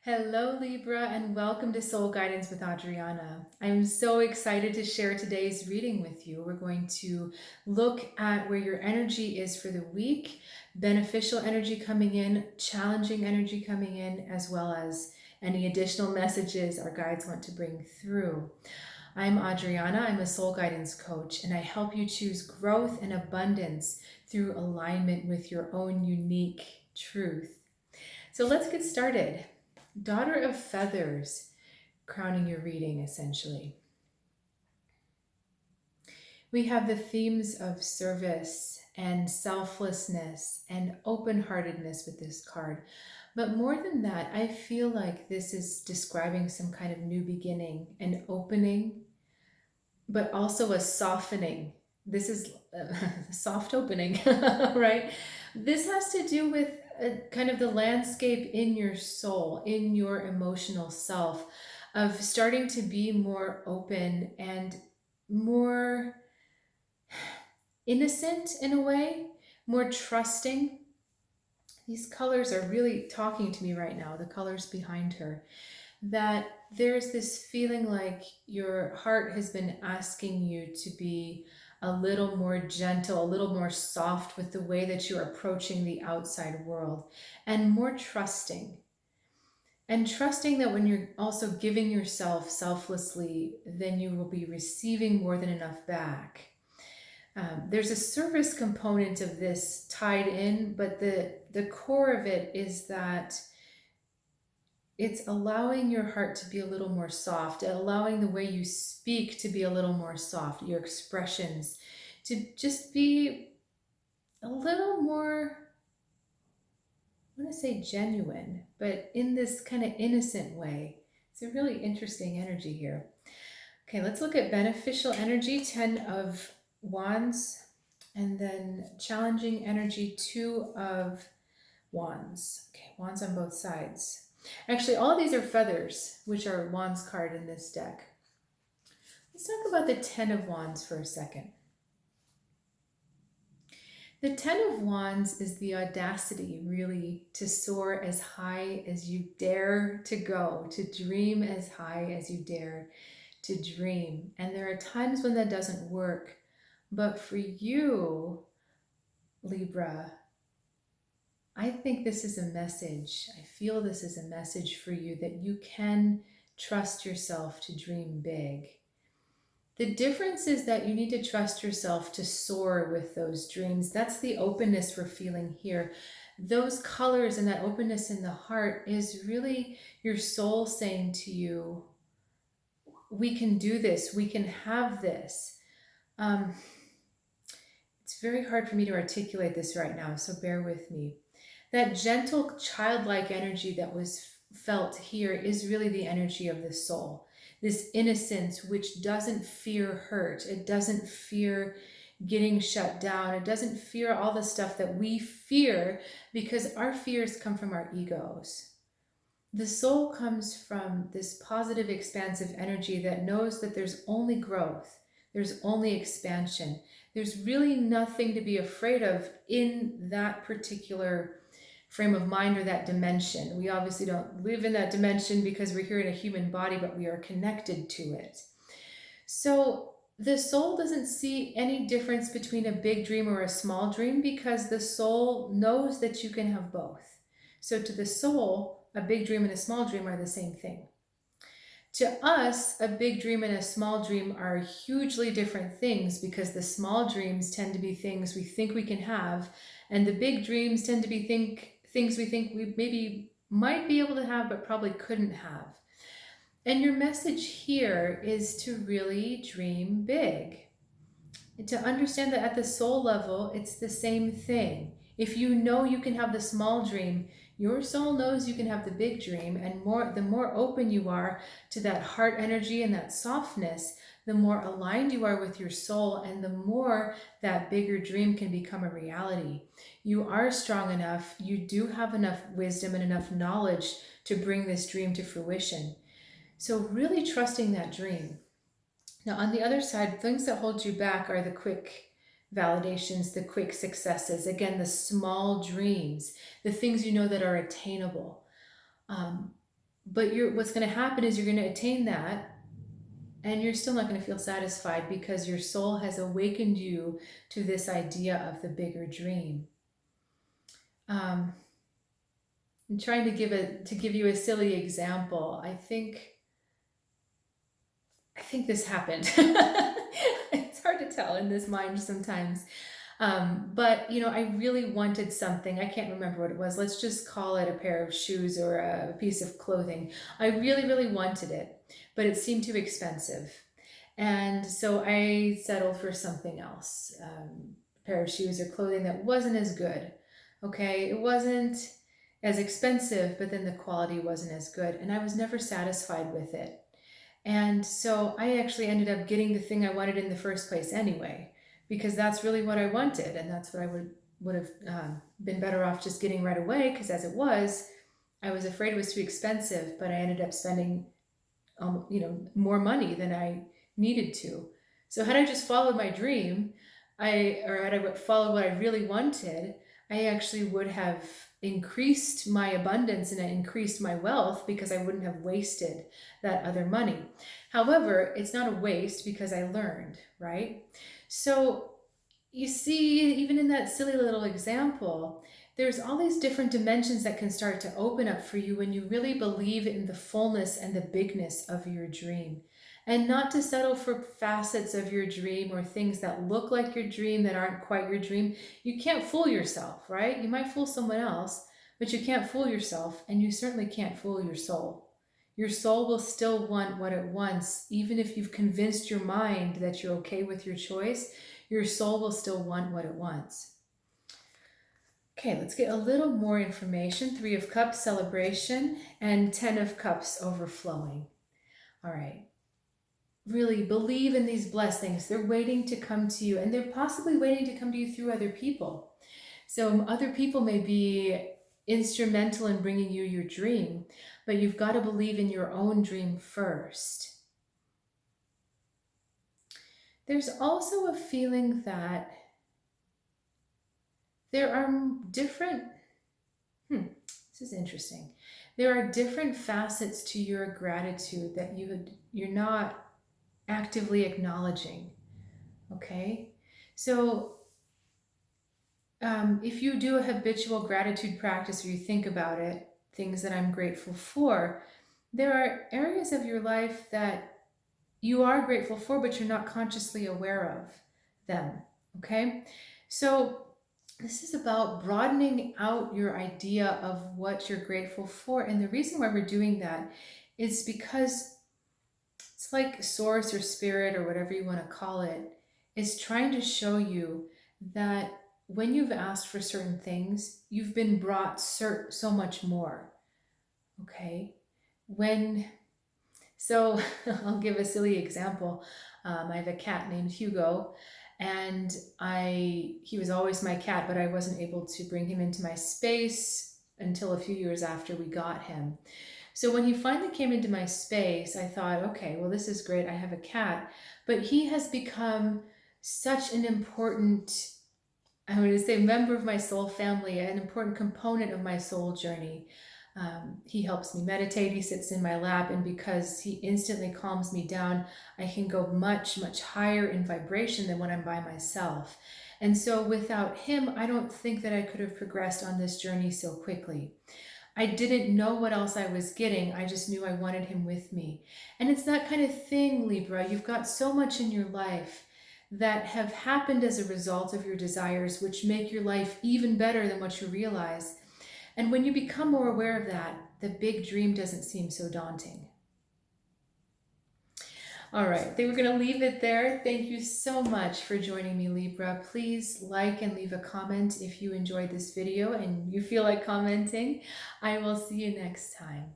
Hello, Libra, and welcome to Soul Guidance with Adriana. I'm so excited to share today's reading with you. We're going to look at where your energy is for the week, beneficial energy coming in, challenging energy coming in, as well as any additional messages our guides want to bring through. I'm Adriana. I'm a soul guidance coach, and I help you choose growth and abundance through alignment with your own unique truth. So let's get started. Daughter of Feathers, crowning your reading essentially. We have the themes of service and selflessness and open-heartedness with this card. But more than that, I feel like this is describing some kind of new beginning, an opening, but also a softening. This is a soft opening, right? This has to do with kind of the landscape in your soul, in your emotional self, of starting to be more open and more innocent in a way, more trusting. These colors are really talking to me right now, the colors behind her, that there's this feeling like your heart has been asking you to be a little more gentle, a little more soft with the way that you're approaching the outside world, and more trusting. And trusting that when you're also giving yourself selflessly, then you will be receiving more than enough back. There's a service component of this tied in, but the core of it is that it's allowing your heart to be a little more soft, allowing the way you speak to be a little more soft, your expressions to just be a little more, I want to say genuine, but in this kind of innocent way. It's a really interesting energy here. Okay, let's look at beneficial energy, 10 of Wands, and then challenging energy, 2 of Wands. Okay, Wands on both sides. Actually, all of these are feathers, which are Wands card in this deck. Let's talk about the 10 of Wands for a second. The 10 of Wands is the audacity, really, to soar as high as you dare to go, to dream as high as you dare to dream. And there are times when that doesn't work. But for you, Libra, I think this is a message. I feel this is a message for you that you can trust yourself to dream big. The difference is that you need to trust yourself to soar with those dreams. That's the openness we're feeling here. Those colors and that openness in the heart is really your soul saying to you, we can do this, we can have this. It's very hard for me to articulate this right now, so bear with me. That gentle, childlike energy that was felt here is really the energy of the soul. This innocence which doesn't fear hurt. It doesn't fear getting shut down. It doesn't fear all the stuff that we fear because our fears come from our egos. The soul comes from this positive, expansive energy that knows that there's only growth. There's only expansion. There's really nothing to be afraid of in that particular frame of mind or that dimension. We obviously don't live in that dimension because we're here in a human body, but we are connected to it. So the soul doesn't see any difference between a big dream or a small dream because the soul knows that you can have both. So to the soul, a big dream and a small dream are the same thing. To us, a big dream and a small dream are hugely different things because the small dreams tend to be things we think we can have, and the big dreams tend to be things we think we maybe might be able to have but probably couldn't have. And your message here is to really dream big. And to understand that at the soul level, it's the same thing. If you know you can have the small dream, your soul knows you can have the big dream, and the more open you are to that heart energy and that softness, the more aligned you are with your soul, and the more that bigger dream can become a reality. You are strong enough, you do have enough wisdom and enough knowledge to bring this dream to fruition. So really trusting that dream. Now on the other side, things that hold you back are the quick validations, the quick successes, again, the small dreams, the things you know that are attainable. But what's going to happen is you're going to attain that, and you're still not going to feel satisfied because your soul has awakened you to this idea of the bigger dream. I'm trying to give you a silly example. I think this happened. It's hard to tell in this mind sometimes. But I really wanted something. I can't remember what it was. Let's just call it a pair of shoes or a piece of clothing. I really, really wanted it, but it seemed too expensive. And so I settled for something else, a pair of shoes or clothing that wasn't as good. Okay, it wasn't as expensive, but then the quality wasn't as good. And I was never satisfied with it. And so I actually ended up getting the thing I wanted in the first place anyway, because that's really what I wanted. And that's what I would have been better off just getting right away, because as it was, I was afraid it was too expensive, but I ended up spending more money than I needed to. So had I just followed my dream, had I followed what I really wanted, I actually would have increased my abundance and increased my wealth, because I wouldn't have wasted that other money. However, it's not a waste because I learned, right? So you see, even in that silly little example, there's all these different dimensions that can start to open up for you when you really believe in the fullness and the bigness of your dream. And not to settle for facets of your dream or things that look like your dream that aren't quite your dream. You can't fool yourself, right? You might fool someone else, but you can't fool yourself, and you certainly can't fool your soul. Your soul will still want what it wants, even if you've convinced your mind that you're okay with your choice. Your soul will still want what it wants. Okay, let's get a little more information. 3 of Cups, celebration, and 10 of Cups, overflowing. All right. Really believe in these blessings. They're waiting to come to you, and they're possibly waiting to come to you through other people. So other people may be instrumental in bringing you your dream, but you've got to believe in your own dream first. There's also a feeling that there are different, this is interesting. There are different facets to your gratitude that you're not actively acknowledging. Okay, so if you do a habitual gratitude practice, or you think about it, things that I'm grateful for, there are areas of your life that you are grateful for, but you're not consciously aware of them. Okay, so this is about broadening out your idea of what you're grateful for. And the reason why we're doing that is because it's like source or spirit or whatever you want to call it is trying to show you that when you've asked for certain things, you've been brought so much more. Okay? So I'll give a silly example. I have a cat named Hugo, and he was always my cat, but I wasn't able to bring him into my space until a few years after we got him. So when he finally came into my space, I thought, okay, well, this is great. I have a cat, but he has become such an important, I'm going to say, member of my soul family, an important component of my soul journey. He helps me meditate. He sits in my lap, and because he instantly calms me down, I can go much, much higher in vibration than when I'm by myself. And so without him, I don't think that I could have progressed on this journey so quickly. I didn't know what else I was getting. I just knew I wanted him with me. And it's that kind of thing, Libra. You've got so much in your life that have happened as a result of your desires, which make your life even better than what you realize. And when you become more aware of that, the big dream doesn't seem so daunting. All right, I think we're going to leave it there. Thank you so much for joining me, Libra. Please like and leave a comment if you enjoyed this video and you feel like commenting. I will see you next time.